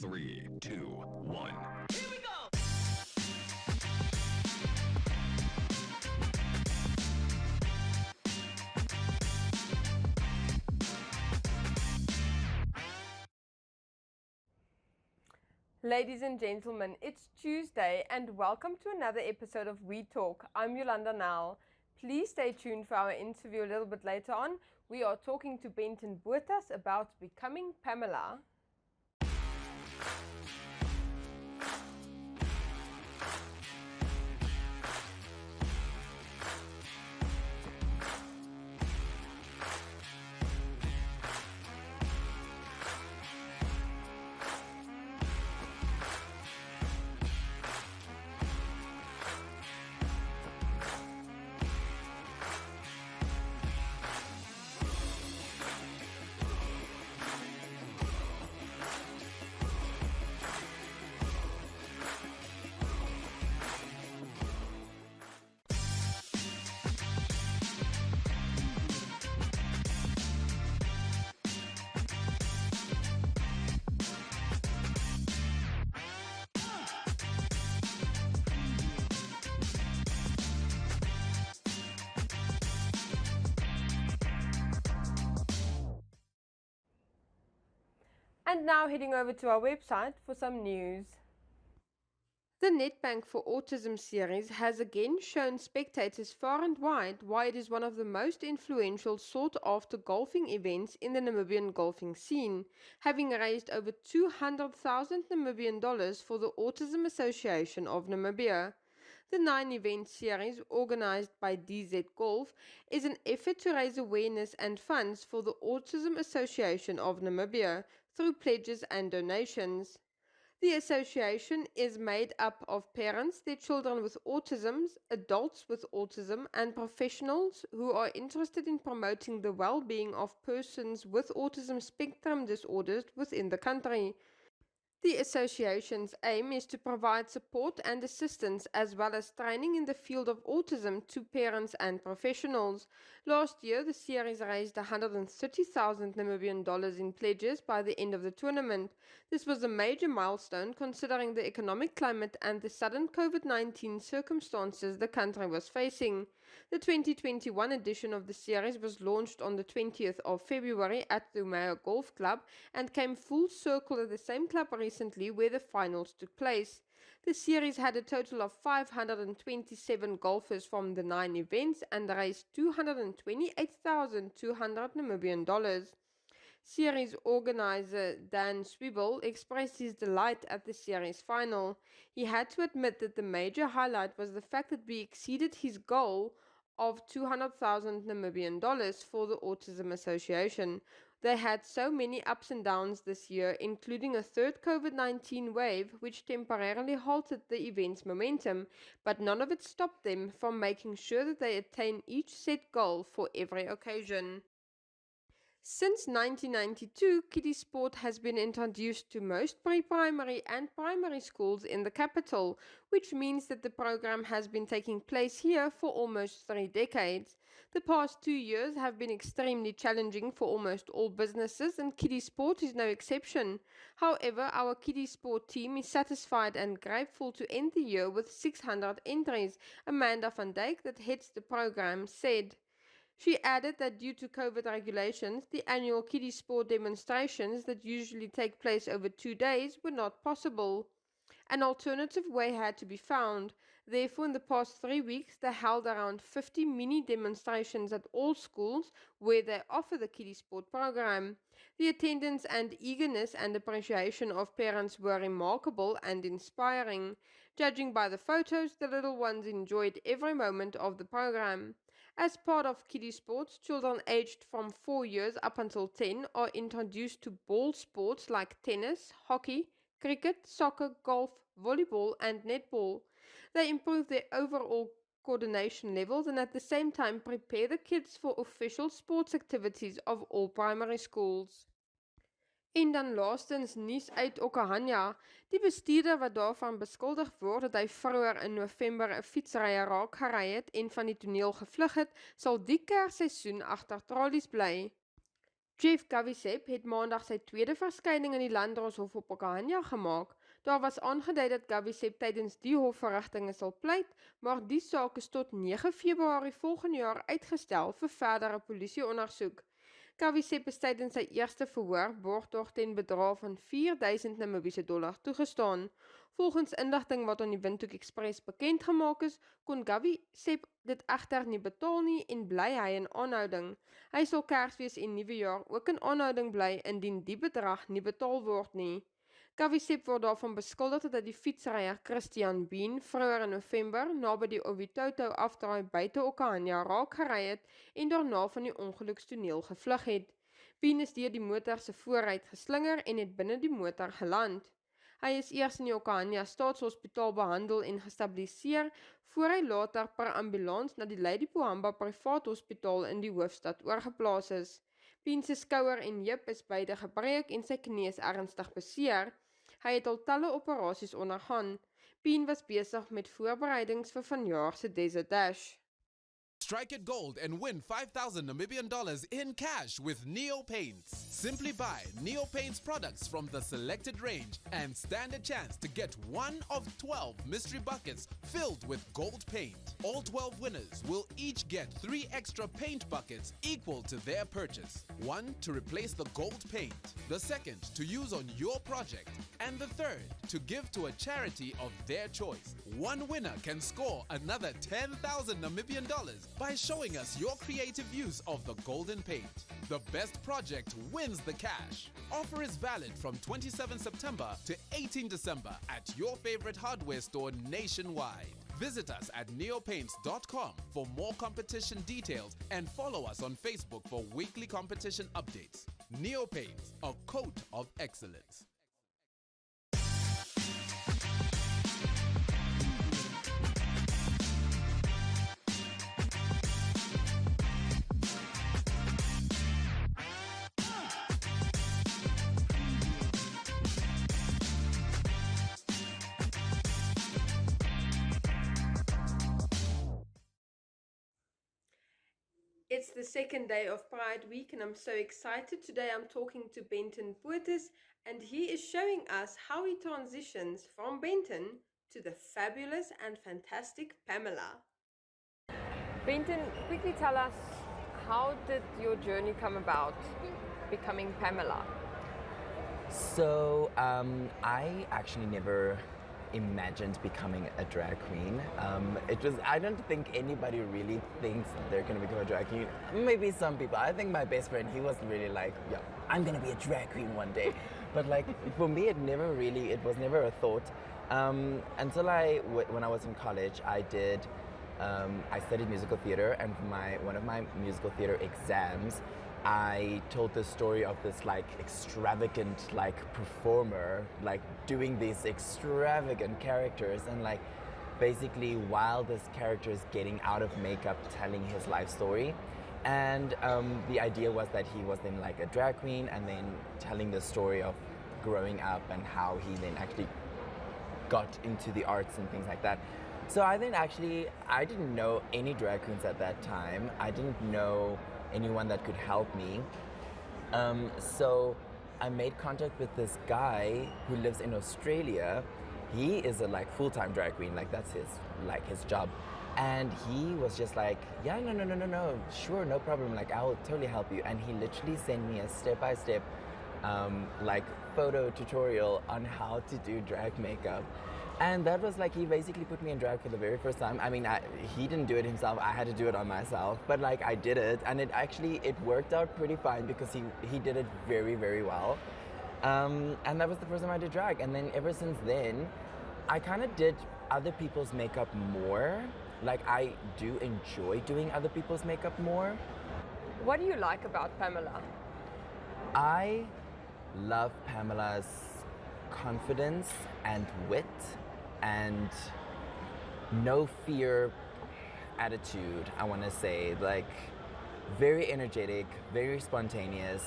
3, 2, 1. Here we go! Ladies and gentlemen, it's Tuesday and welcome to another episode of We Talk. I'm Yolanda Nell. Please stay tuned for our interview a little bit later on. We are talking to Benton Botas about becoming Pamela. And now heading over to our website for some news. The Netbank for Autism series has again shown spectators far and wide why it is one of the most influential sought-after golfing events in the Namibian golfing scene, having raised over 200,000 Namibian dollars for the Autism Association of Namibia. The 9-event series, organized by DZ Golf, is an effort to raise awareness and funds for the Autism Association of Namibia through pledges and donations. The association is made up of parents, their children with autism, adults with autism, and professionals who are interested in promoting the well-being of persons with autism spectrum disorders within the country. The association's aim is to provide support and assistance as well as training in the field of autism to parents and professionals. Last year, the series raised 130,000 Namibian dollars in pledges by the end of the tournament. This was a major milestone considering the economic climate and the sudden COVID-19 circumstances the country was facing. The 2021 edition of the series was launched on the 20th of February at the Umea Golf Club and came full circle at the same club recently where the finals took place. The series had a total of 527 golfers from the 9 events and raised 228,200 Namibian dollars. Series organizer Dan Swiebel expressed his delight at the series final. He had to admit that the major highlight was the fact that we exceeded his goal of 200,000 Namibian dollars for the Autism Association. They had so many ups and downs this year, including a third COVID-19 wave which temporarily halted the event's momentum, but none of it stopped them from making sure that they attain each set goal for every occasion. Since 1992, kiddie sport has been introduced to most pre-primary and primary schools in the capital, which means that the program has been taking place here for almost 3 decades. The past 2 years have been extremely challenging for almost all businesses, and kiddie sport is no exception. However, our kiddie sport team is satisfied and grateful to end the year with 600 entries, Amanda van Dijk, that heads the program, said. She added that due to COVID regulations, the annual kiddie sport demonstrations that usually take place over 2 days were not possible. An alternative way had to be found. Therefore, in the past 3 weeks, they held around 50 mini demonstrations at all schools where they offer the kiddie sport program. The attendance and eagerness and appreciation of parents were remarkable and inspiring. Judging by the photos, the little ones enjoyed every moment of the program. As part of kiddie sports, children aged from 4 years up until 10 are introduced to ball sports like tennis, hockey, cricket, soccer, golf, volleyball, and netball. They improve their overall coordination levels and at the same time prepare the kids for official sports activities of all primary schools. En dan laastens nuus uit Okahanya. Die bestuurder wat daarvan beskuldig word dat hy vroeër in November 'n fietsryer raak gery het en van die toneel gevlug het, sal die kersseisoen agter tralies bly. Jeff Kavisep het maandag sy tweede verskyning in die Landdroshof op Okahanja gemaak. Daar was aangedui dat Kavisep tydens die hofverrigtinge sal pleit, maar die saak is tot 9 Februarie volgende jaar uitgestel vir verdere polisieondersoek. Kavisep is tydens sy eerste verhoor borgtog ten bedrag van $4,000 Namibiese toegestaan. Volgens inligting wat aan die Windhoek Express bekend gemaak is, kon Kavisep dit egter nie betaal nie en bly hy in aanhouding. Hy sal Kersfees en Nuwejaar ook in aanhouding bly indien die bedrag nie betaal word nie. Kavisep word daarvan beskuldig dat hy die fietsryer Christian Bean vroeër in November naby die Owitoto afdraai buite Okahanja raak gery het en daarna van die ongelukstoneel gevlug het. Bean is deur die motor se vooruit geslinger en het binne die motor geland. Hy is eers in die Okahanja Staatshospitaal behandel en gestabiliseer, voor hy later per ambulans na die Lady Pohamba Privaat Hospitaal in die hoofstad oorgeplaas is. Bean se skouer en heup is beide gebreek en sy knie is ernstig beseer. Hy het al talle operasies ondergaan. Bean was besig met voorbereidings vir vanjaar se Desert Dash. Strike it gold and win 5,000 Namibian dollars in cash with Neo Paints. Simply buy Neo Paints products from the selected range and stand a chance to get one of 12 mystery buckets filled with gold paint. All 12 winners will each get 3 extra paint buckets equal to their purchase. One to replace the gold paint, the second to use on your project, and the third to give to a charity of their choice. One winner can score another 10,000 Namibian dollars by showing us your creative use of the golden paint. The best project wins the cash. Offer is valid from 27 September to 18 December at your favorite hardware store nationwide. Visit us at neopaints.com for more competition details and follow us on Facebook for weekly competition updates. Neopaints, a coat of excellence. It's the second day of Pride Week and I'm so excited. Today I'm talking to Benton Poetis and he is showing us how he transitions from Benton to the fabulous and fantastic Pamela. Benton, quickly tell us, how did your journey come about becoming Pamela? So I actually never imagined becoming a drag queen. I don't think anybody really thinks they're gonna become a drag queen. Maybe some people. I think my best friend, he was really like, yeah, I'm gonna be a drag queen one day. But like for me, it was never a thought. Until when I was in college, I studied musical theater, and for one of my musical theater exams, I told the story of this like extravagant like performer like doing these extravagant characters, and like basically while this character is getting out of makeup telling his life story. And the idea was that he was then like a drag queen and then telling the story of growing up and how he then actually got into the arts and things like that. So I didn't know any drag queens at that time. I didn't know anyone that could help me. So I made contact with this guy who lives in Australia. He is a like full-time drag queen, like that's his job. And he was just like, yeah, no, sure, no problem, like I'll totally help you. And he literally sent me a step-by-step like photo tutorial on how to do drag makeup. And that was like, he basically put me in drag for the very first time. I mean, he didn't do it himself, I had to do it on myself, but like I did it, and it worked out pretty fine because he did it very, very well. And that was the first time I did drag. And then ever since then, I kind of did other people's makeup more. Like I do enjoy doing other people's makeup more. What do you like about Pamela? I love Pamela's confidence and wit and no fear attitude, I want to say. Like very energetic, very spontaneous,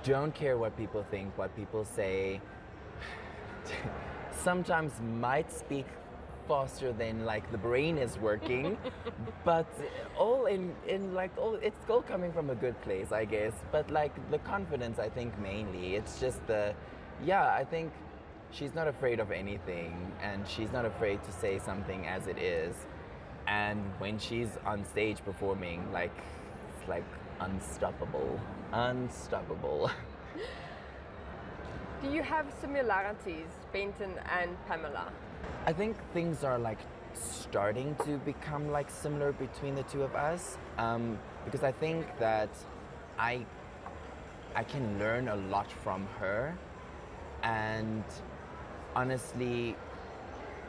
don't care what people think, what people say. Sometimes might speak faster than like the brain is working, but all in like all it's all coming from a good place, I guess. But like the confidence, I think mainly it's just I think she's not afraid of anything, and she's not afraid to say something as it is. And when she's on stage performing, like it's like unstoppable, unstoppable. Do you have similarities, Benton and Pamela? I think things are like starting to become like similar between the two of us, because I think that I can learn a lot from her, and honestly,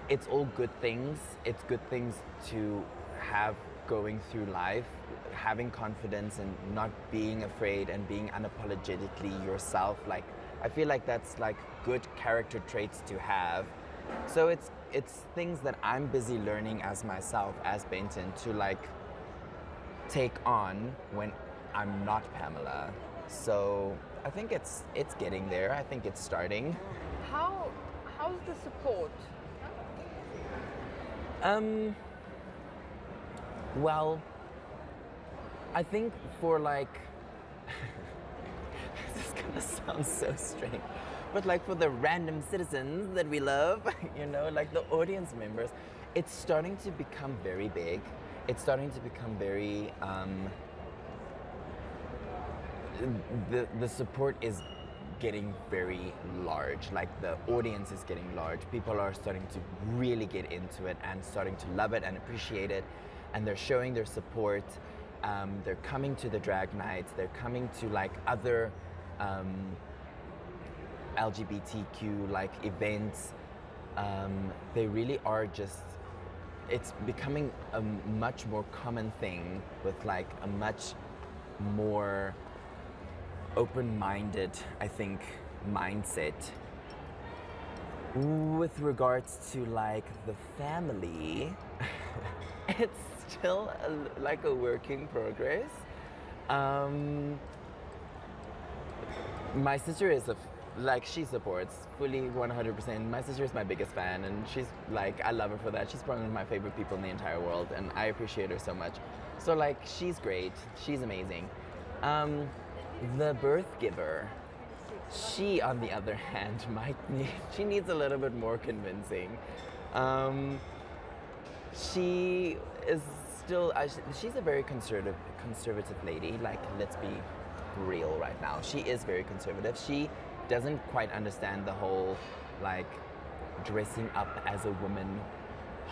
it's all good things. It's good things to have going through life, having confidence and not being afraid and being unapologetically yourself. Like, I feel like that's like good character traits to have. So it's things that I'm busy learning as myself, as Benton, to like take on when I'm not Pamela. So I think it's getting there. I think it's starting. How's the support? Well, I think for like, this is gonna sound so strange, but like for the random citizens that we love, you know, like the audience members, it's starting to become very big. It's starting to become very, the support is getting very large. Like the audience is getting large. People are starting to really get into it and starting to love it and appreciate it, and they're showing their support. They're coming to the drag nights. They're coming to like other LGBTQ like events. They really are just. It's becoming a much more common thing with like a much more open-minded, I think, mindset. With regards to like the family, it's still like a work in progress. My sister is she supports fully 100%. My sister is my biggest fan, and she's like, I love her for that. She's probably one of my favorite people in the entire world, and I appreciate her so much. So like, she's great. She's amazing. The birth giver, she, on the other hand, she needs a little bit more convincing. She is still, she's a very conservative lady. Like, let's be real right now. She is very conservative. She doesn't quite understand the whole, like, dressing up as a woman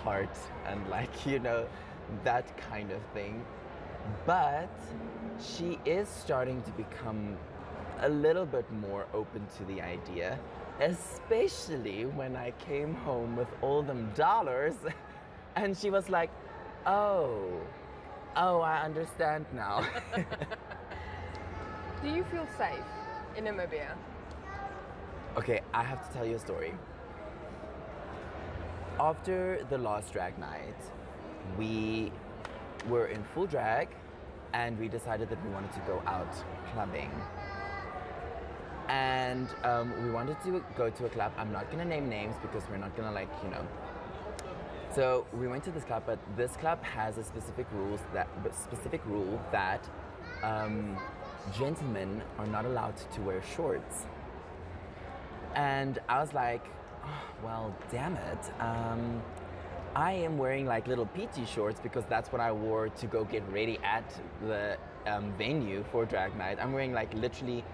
part and, like, you know, that kind of thing. But she is starting to become a little bit more open to the idea, especially when I came home with all them dollars and she was like, oh, I understand now. Do you feel safe in Namibia? Okay, I have to tell you a story. After the last drag night, we were in full drag and we decided that we wanted to go out clubbing. And we wanted to go to a club. I'm not gonna name names because we're not gonna, like, you know. So we went to this club, but this club has a specific rule that gentlemen are not allowed to wear shorts. And I was like, oh, well, damn it. I am wearing like little PT shorts because that's what I wore to go get ready at the venue for drag night. I'm wearing like literally,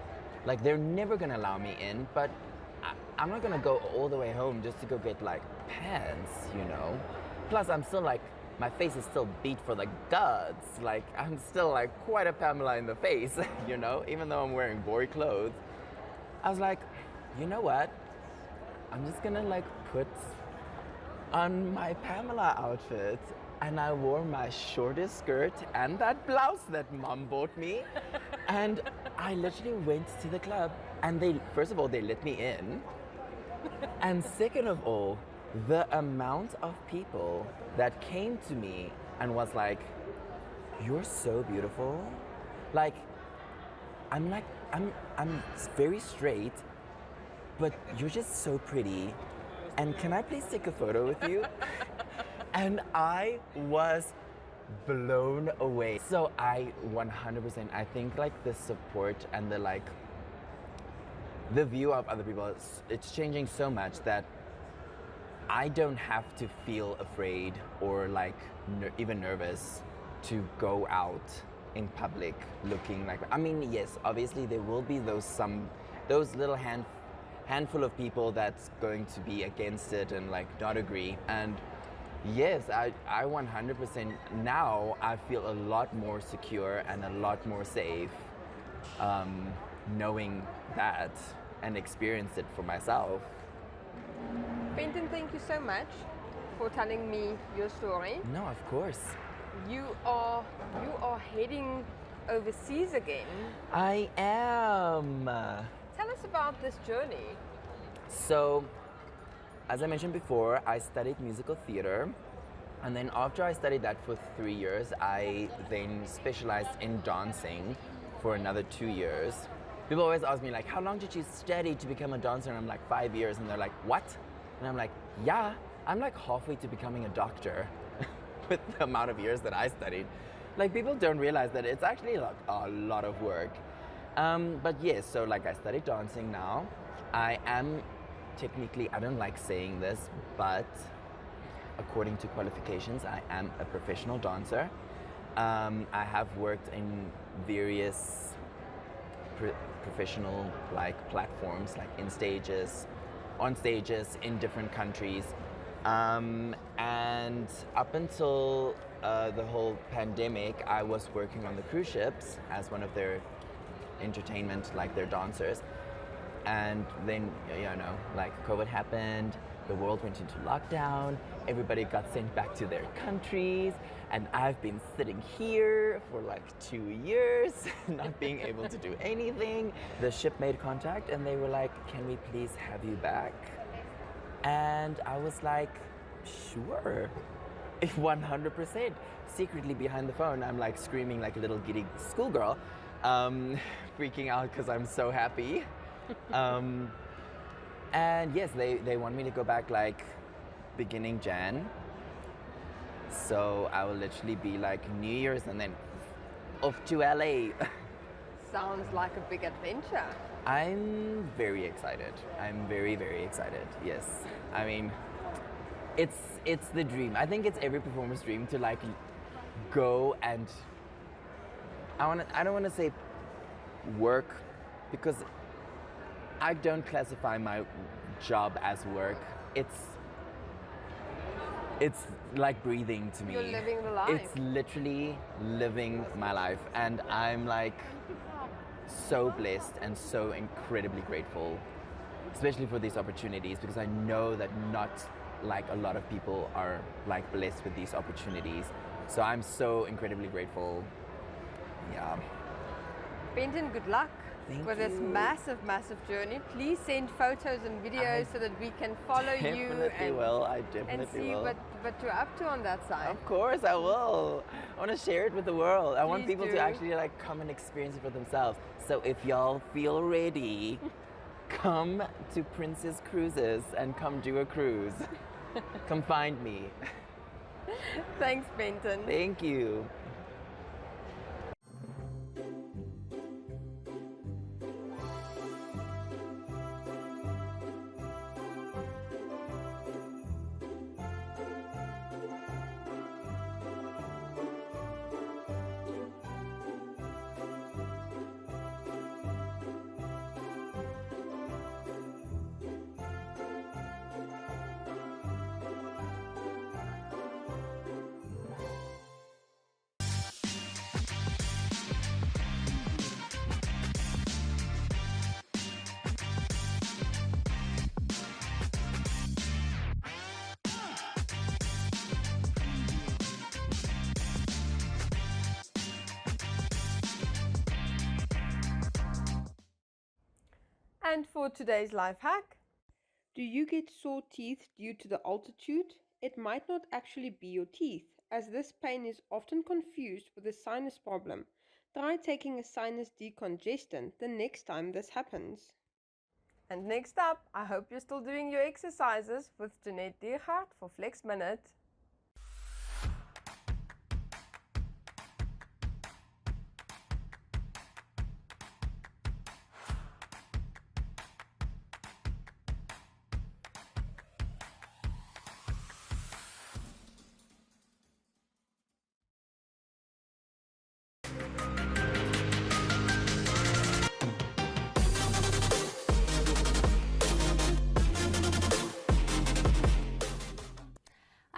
like they're never gonna allow me in, but I'm not gonna go all the way home just to go get like pants, you know? Plus I'm still like, my face is still beat for the guts. Like I'm still like quite a Pamela in the face, you know? Even though I'm wearing boy clothes. I was like, you know what? I'm just gonna like put on my Pamela outfit, and I wore my shortest skirt and that blouse that mom bought me. And I literally went to the club, and first of all, they let me in. And second of all, the amount of people that came to me and was like, you're so beautiful. Like, I'm very straight, but you're just so pretty. And can I please take a photo with you? And I was blown away. So I 100%, I think like the support and the view of other people, it's changing so much that I don't have to feel afraid or like even nervous to go out in public looking like, I mean, yes, obviously there will be those little handful of people that's going to be against it and like not agree. And yes, I 100% now I feel a lot more secure and a lot more safe knowing that and experience it for myself. Benton, thank you so much for telling me your story. No, of course. You are heading overseas again. I am. Tell us about this journey. So, as I mentioned before, I studied musical theater. And then after I studied that for 3 years, I then specialized in dancing for another 2 years. People always ask me like, how long did you study to become a dancer? And I'm like, 5 years. And they're like, what? And I'm like, yeah, I'm like halfway to becoming a doctor with the amount of years that I studied. Like people don't realize that it's actually like a lot of work. But yes, so like I studied dancing now. I am technically, I don't like saying this, but according to qualifications, I am a professional dancer. I have worked in various professional like platforms, like on stages in different countries. And up until the whole pandemic, I was working on the cruise ships as one of their entertainment, like their dancers. And then, you know, like COVID happened, the world went into lockdown, everybody got sent back to their countries, and I've been sitting here for like 2 years, not being able to do anything. The ship made contact and they were like, can we please have you back? And I was like, sure, if 100%. Secretly behind the phone, I'm like screaming like a little giddy schoolgirl, freaking out because I'm so happy. And yes, they want me to go back like beginning Jan. So I will literally be like New Year's and then off to LA. Sounds like a big adventure. I'm very excited. I'm very, very excited. Yes. I mean, it's the dream. I think it's every performer's dream to like go and I don't want to say work because I don't classify my job as work. It's like breathing to me. You're living the life. It's literally living my life, and I'm like so blessed and so incredibly grateful, especially for these opportunities, because I know that not like a lot of people are like blessed with these opportunities. So I'm so incredibly grateful. Yeah. Benton, good luck Thank with this you. massive, massive journey. Please send photos and videos so that we can follow you I and definitely see will. what you're up to on that side. Of course I will. I want to share it with the world. I want Please people do. to actually like come and experience it for themselves. So if y'all feel ready, come to Princess Cruises and come do a cruise. Come find me. Thanks, Benton. Thank you. And for today's life hack, do you get sore teeth due to the altitude? It might not actually be your teeth, as this pain is often confused with a sinus problem. Try taking a sinus decongestant the next time this happens. And next up, I hope you're still doing your exercises with Jeanette Diergaard for Flex Minute.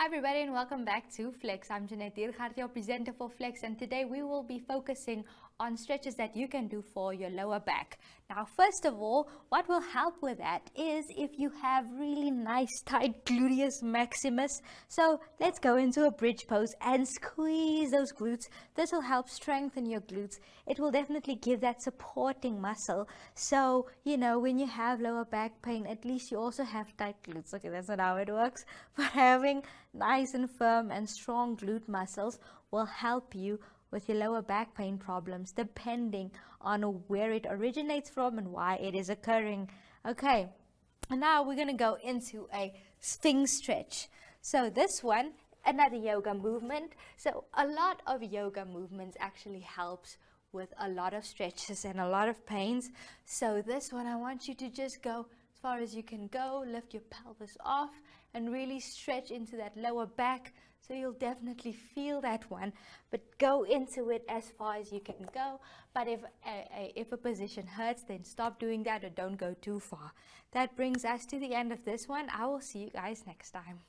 everybody and welcome back to Flex. I'm Jeanette Diergaard, your presenter for Flex, and today we will be focusing on stretches that you can do for your lower back. Now, first of all, what will help with that is if you have really nice tight gluteus maximus. So let's go into a bridge pose and squeeze those glutes. This will help strengthen your glutes. It will definitely give that supporting muscle. So, you know, when you have lower back pain, at least you also have tight glutes. Okay, that's not how it works. But having nice and firm and strong glute muscles will help you with your lower back pain problems, depending on where it originates from and why it is occurring. Okay, and now we're going to go into a Sphinx stretch. So this one, another yoga movement. So a lot of yoga movements actually helps with a lot of stretches and a lot of pains. So this one, I want you to just go as far as you can go, lift your pelvis off and really stretch into that lower back. So you'll definitely feel that one, but go into it as far as you can go. But if a position hurts, then stop doing that or don't go too far. That brings us to the end of this one. I will see you guys next time.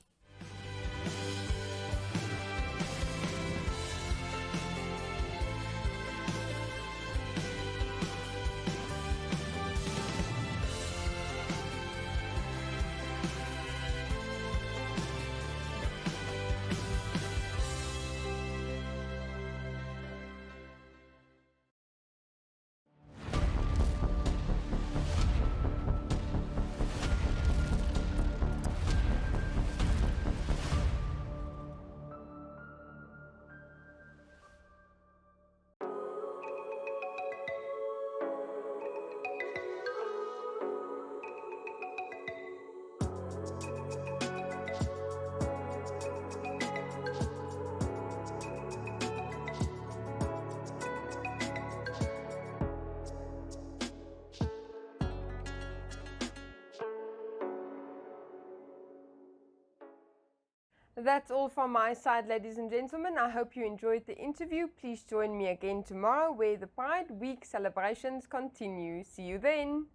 That's all from my side, ladies and gentlemen. I hope you enjoyed the interview. Please join me again tomorrow where the Pride Week celebrations continue. See you then.